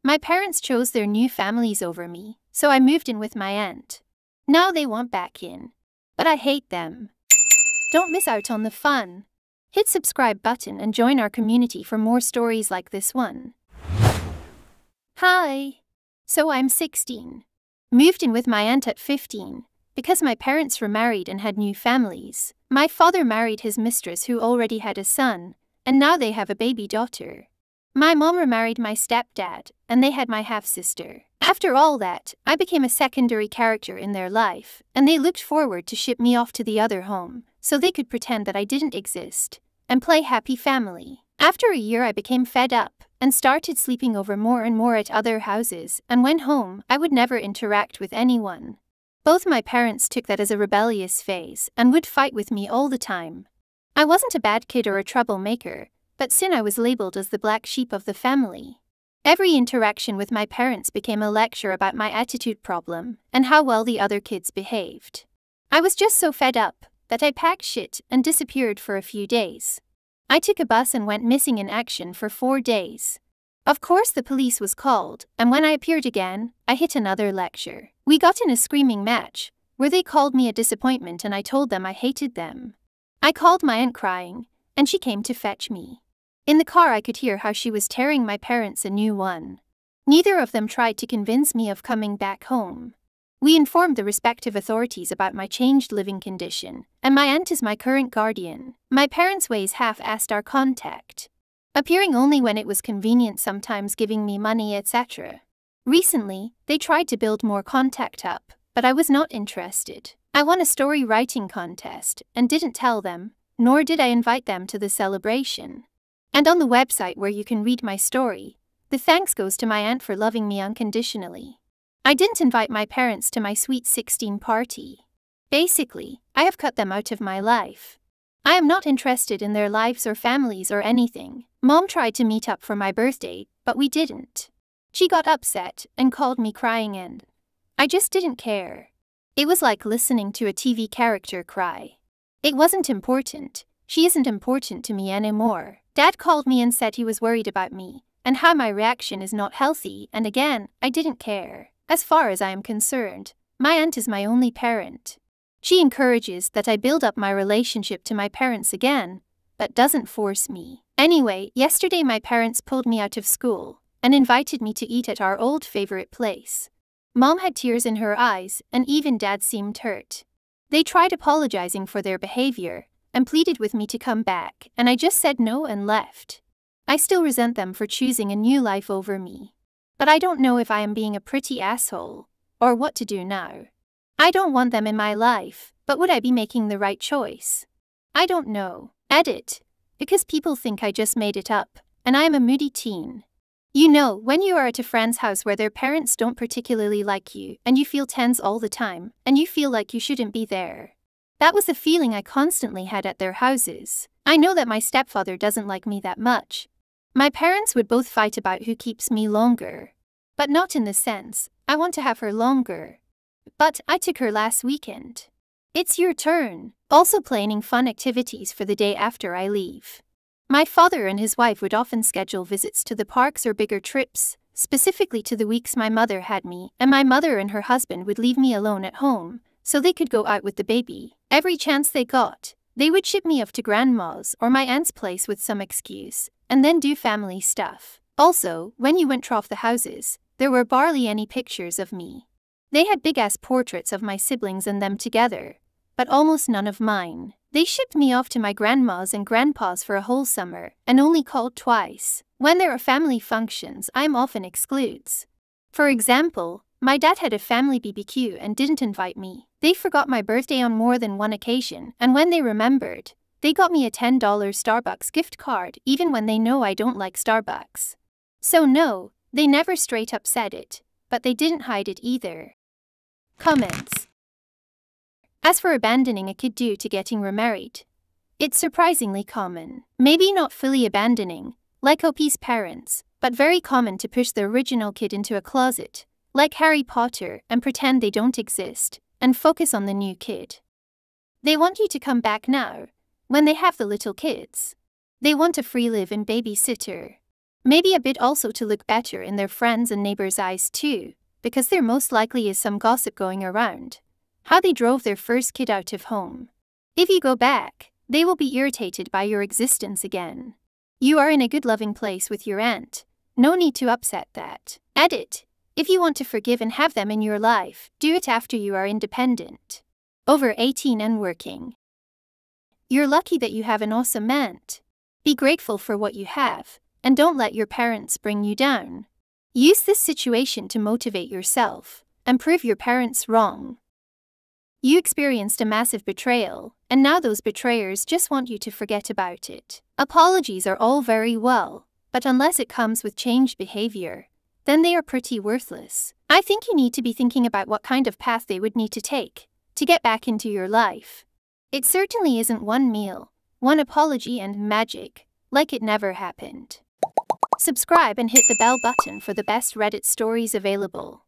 My parents chose their new families over me, so I moved in with my aunt. Now they want back in. But I hate them. Don't miss out on the fun. Hit subscribe button and join our community for more stories like this one. Hi. So I'm 16. Moved in with my aunt at 15, because my parents remarried and had new families. My father married his mistress who already had a son, and now they have a baby daughter. My mom remarried my stepdad, and they had my half-sister. After all that, I became a secondary character in their life, and they looked forward to ship me off to the other home, so they could pretend that I didn't exist, and play happy family. After a year I became fed up, and started sleeping over more and more at other houses, and when home, I would never interact with anyone. Both my parents took that as a rebellious phase, and would fight with me all the time. I wasn't a bad kid or a troublemaker, but soon I was labeled as the black sheep of the family. Every interaction with my parents became a lecture about my attitude problem, and how well the other kids behaved. I was just so fed up, that I packed shit and disappeared for a few days. I took a bus and went missing in action for 4 days. Of course the police was called, and when I appeared again, I hit another lecture. We got in a screaming match, where they called me a disappointment and I told them I hated them. I called my aunt crying, and she came to fetch me. In the car I could hear how she was tearing my parents a new one. Neither of them tried to convince me of coming back home. We informed the respective authorities about my changed living condition, and my aunt is my current guardian. My parents' ways half-assed our contact, appearing only when it was convenient, sometimes giving me money, etc. Recently, they tried to build more contact up, but I was not interested. I won a story writing contest, and didn't tell them, nor did I invite them to the celebration. And on the website where you can read my story, the thanks goes to my aunt for loving me unconditionally. I didn't invite my parents to my sweet 16 party. Basically, I have cut them out of my life. I am not interested in their lives or families or anything. Mom tried to meet up for my birthday, but we didn't. She got upset and called me crying, and I just didn't care. It was like listening to a TV character cry. It wasn't important. She isn't important to me anymore. Dad called me and said he was worried about me, and how my reaction is not healthy, and again, I didn't care. As far as I am concerned, my aunt is my only parent. She encourages that I build up my relationship to my parents again, but doesn't force me. Anyway, yesterday my parents pulled me out of school, and invited me to eat at our old favorite place. Mom had tears in her eyes, and even Dad seemed hurt. They tried apologizing for their behavior, and pleaded with me to come back, and I just said no and left. I still resent them for choosing a new life over me. But I don't know if I am being a pretty asshole, or what to do now. I don't want them in my life, but would I be making the right choice? I don't know. Edit. Because people think I just made it up, and I am a moody teen. You know, when you are at a friend's house where their parents don't particularly like you, and you feel tense all the time, and you feel like you shouldn't be there. That was the feeling I constantly had at their houses. I know that my stepfather doesn't like me that much. My parents would both fight about who keeps me longer. But not in the sense, I want to have her longer. But I took her last weekend. It's your turn. Also planning fun activities for the day after I leave. My father and his wife would often schedule visits to the parks or bigger trips, specifically to the weeks my mother had me, and my mother and her husband would leave me alone at home, so they could go out with the baby. Every chance they got, they would ship me off to grandma's or my aunt's place with some excuse, and then do family stuff. Also, when you went off the houses, there were barely any pictures of me. They had big-ass portraits of my siblings and them together, but almost none of mine. They shipped me off to my grandma's and grandpa's for a whole summer, and only called twice. When there are family functions, I'm often excludes. For example, my dad had a family BBQ and didn't invite me. They forgot my birthday on more than one occasion, and when they remembered, they got me a $10 Starbucks gift card even when they know I don't like Starbucks. So no, they never straight up said it, but they didn't hide it either. Comments. As for abandoning a kid due to getting remarried, it's surprisingly common. Maybe not fully abandoning, like OP's parents, but very common to push the original kid into a closet, like Harry Potter, and pretend they don't exist, and focus on the new kid. They want you to come back now, when they have the little kids. They want a free live-in babysitter. Maybe a bit also to look better in their friends' and neighbors' eyes too, because there most likely is some gossip going around. How they drove their first kid out of home. If you go back, they will be irritated by your existence again. You are in a good loving place with your aunt. No need to upset that. Edit. If you want to forgive and have them in your life, do it after you are independent. Over 18 and working. You're lucky that you have an awesome aunt. Be grateful for what you have, and don't let your parents bring you down. Use this situation to motivate yourself, and prove your parents wrong. You experienced a massive betrayal, and now those betrayers just want you to forget about it. Apologies are all very well, but unless it comes with changed behavior, then they are pretty worthless. I think you need to be thinking about what kind of path they would need to take to get back into your life. It certainly isn't one meal, one apology and magic, like it never happened. Subscribe and hit the bell button for the best Reddit stories available.